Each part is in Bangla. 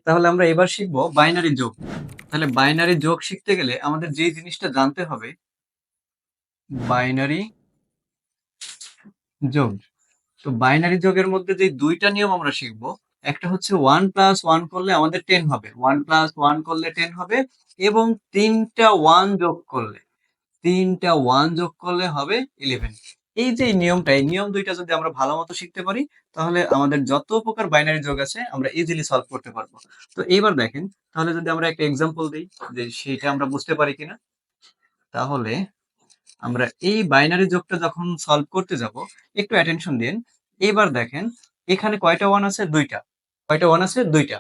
তাহলে আমরা এবার শিখবো বাইনারি যোগ। তাহলে বাইনারি যোগ শিখতে গেলে আমাদের যে জিনিসটা জানতে হবে, বাইনারি যোগ। তো বাইনারি যোগের মধ্যে যে দুইটা নিয়ম আমরা শিখবো, একটা হচ্ছে 1+1 করলে আমাদের 10 হবে, 1+1 করলে 10 হবে, এবং তিনটা ওয়ান যোগ করলে হবে 11। এই যে নিয়মটা, এই নিয়ম দুইটা যদি আমরা ভালো মতো শিখতে পারি, তাহলে আমাদের যত প্রকার বাইনারি যোগ আছে আমরা ইজিলি সলভ করতে পারবো। তো এইবার দেখেন, তাহলে যদি আমরা একটা এক্সাম্পল দিই যে সেটা আমরা বুঝতে পারি কিনা, তাহলে আমরা এই বাইনারি যোগটা যখন সলভ করতে যাব, একটু অ্যাটেনশন দিন। এবার দেখেন, এখানে কয়টা ওয়ান আছে? দুইটা। কয়টা ওয়ান আছে? দুইটা।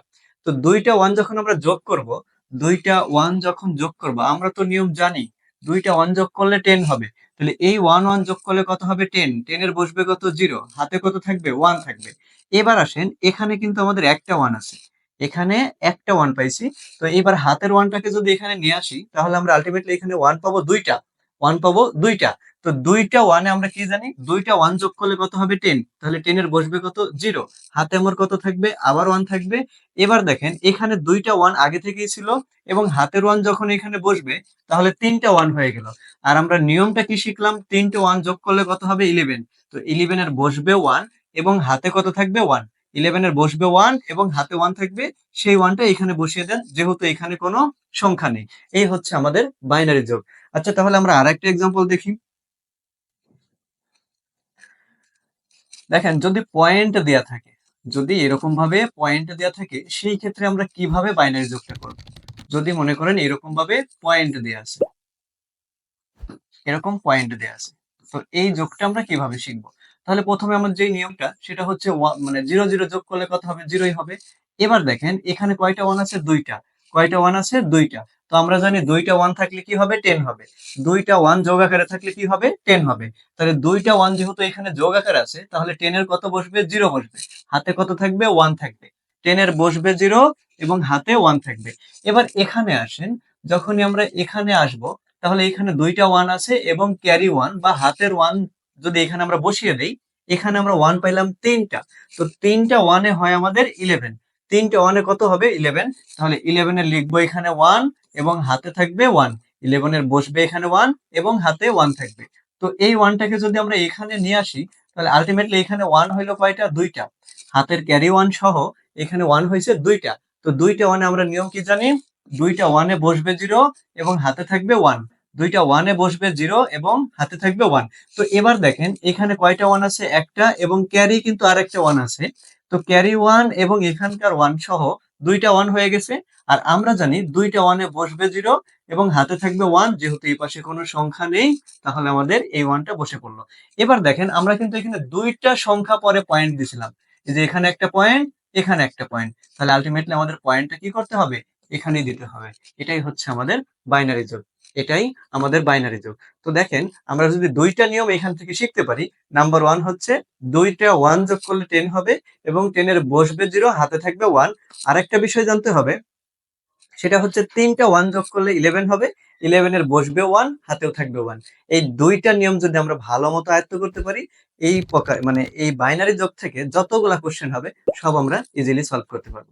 তো দুইটা ওয়ান যখন আমরা যোগ করব, দুইটা ওয়ান যখন যোগ করব, আমরা তো নিয়ম জানি, দুইটা ওয়ান যোগ করলে 10 হবে। তাহলে এই ওয়ান ওয়ান যোগ করলে কত হবে? 10। 10 এর বসবে কত? 0। হাতে কত থাকবে? 1 থাকবে। এবার আসেন, এখানে কিন্তু আমাদের একটা ওয়ান আছে, এখানে একটা ওয়ান পাইছি। তো এবার হাতের ওয়ানটাকে যদি এখানে নিয়ে আসি, তাহলে আমরা আলটিমেটলি এখানে ওয়ান পাবো দুইটা। ওয়ান পাবো দুইটা। তো দুইটা ওয়ানে আমরা কি জানি? দুইটা ওয়ান যোগ করলে কত হবে? 10। তাহলে 10 এর বসবে কত? 0। হাতে আমার কত থাকবে? আবার ওয়ান থাকবে। এবার দেখেন, এখানে দুইটা ওয়ান আগে থেকেই ছিল, এবং হাতের ওয়ান যখন এখানে বসবে, তাহলে তিনটা ওয়ান হয়ে গেল। আর আমরা নিয়মটা কি শিখলাম? তিনটে ওয়ান যোগ করলে কত হবে? 11। তো 11 এর বসবে ওয়ান, এবং হাতে কত থাকবে? ওয়ান। 11 এর বসবে ওয়ান এবং হাতে ওয়ান থাকবে, সেই ওয়ানটা এখানে বসিয়ে দেন, যেহেতু এখানে কোনো সংখ্যা নেই। এই হচ্ছে আমাদের বাইনারি যোগ। আচ্ছা, তাহলে আমরা আরেকটা এক্সাম্পল দেখি। দেখেন, যদি পয়েন্ট দেয়া থাকে, যদি এরকম ভাবে পয়েন্ট দেয়া থাকে, সেই ক্ষেত্রে আমরা কিভাবে বাইনারি যোগটা করব? যদি মনে করেন এরকম ভাবে পয়েন্ট দেয়া আছে, এরকম পয়েন্ট দেয়া আছে, তো এই যোগটা আমরা কিভাবে শিখবো? তাহলে প্রথমে আমাদের যে নিয়মটা, সেটা হচ্ছে মানে 0 0 যোগ করলে কত হবে? 0ই হবে। এবার দেখেন, এখানে কয়টা ওয়ান আছে? দুইটা। কয়টা ওয়ান আছে? দুইটা। তো আমরা জানি দুইটা ওয়ান থাকলে কি হবে? 10 হবে। দুইটা ওয়ান যোগ আকারে থাকলে কি হবে? 10 হবে। তাহলে দুইটা ওয়ান যেহেতু এখানে যোগ আকারে আছে, তাহলে 10 এর কত বসবে? 0 বসবে। হাতে কত থাকবে? 1 থাকবে। 10 এর বসবে 0 এবং হাতে 1 থাকবে। এবার এখানে আসেন, যখনই আমরা এখানে আসব, তাহলে এখানে দুইটা ওয়ান আছে এবং ক্যারি ওয়ান বা হাতের ওয়ান যদি এখানে আমরা বসিয়ে দেই, এখানে আমরা ওয়ান পাইলাম তিনটা। তো তিনটা ওয়ানে হয় আমাদের 11। তিনটা ওয়ানে কত হবে? 11। তাহলে 11 এর লিখবো এখানে ওয়ান এবং হাতে থাকবে ওয়ান। 11 এর বসবে এখানে ওয়ান এবং হাতে ওয়ান থাকবে। তো এই ওয়ানটাকে যদি আমরা এখানে নিয়ে আসি, তাহলে আলটিমেটলি এখানে ওয়ান হইলো কয়টা? দুইটা। হাতের ক্যারি ওয়ান সহ এখানে ওয়ান হয়েছে দুইটা। তো দুইটা ওয়ানে আমরা নিয়ম কি জানি? দুইটা ওয়ানে বসবে 0 এবং হাতে থাকবে ওয়ান। দুইটা ওয়ানে বসবে 0 এবং হাতে থাকবে ওয়ান। তো এবার দেখেন, এখানে কয়টা ওয়ান আছে? একটা, এবং ক্যারি কিন্তু আরেকটা ওয়ান আছে। তো ক্যারি ওয়ান এবং এখানকার ওয়ান সহ দুইটা ওয়ান হয়ে গেছে। আর আমরা জানি দুইটা ওয়ানে বসবে 0 এবং হাতে থাকবে ওয়ান, যেহেতু এই পাশে কোনো সংখ্যা নেই, তাহলে আমাদের এই ওয়ানটা বসে পড়লো। এবার দেখেন, আমরা কিন্তু এখানে দুইটা সংখ্যা পরে পয়েন্ট দিছিলাম, এই যে এখানে একটা পয়েন্ট, এখানে একটা পয়েন্ট। তাহলে আলটিমেটলি আমাদের পয়েন্টটা কি করতে হবে? এখানেই দিতে হবে। এটাই হচ্ছে আমাদের বাইনারি যোগ। এটাই আমাদের বাইনারি যোগ। তো দেখেন, আমরা যদি দুইটা নিয়ম এখান থেকে শিখতে পারি, নাম্বার ওয়ান হচ্ছে দুইটা ওয়ান যোগ করলে 10 হবে এবং 10 এর বসবে 0, হাতে থাকবে ওয়ান। আরেকটা বিষয় জানতে হবে, সেটা হচ্ছে তিনটা ওয়ান যোগ করলে 11 হবে, 11 এর বসবে ওয়ান, হাতেও থাকবে ওয়ান। এই দুইটা নিয়ম যদি আমরা ভালো মতো আয়ত্ত করতে পারি, এই প্রকার মানে এই বাইনারি যোগ থেকে যতগুলা কোশ্চেন হবে, সব আমরা ইজিলি সলভ করতে পারবো।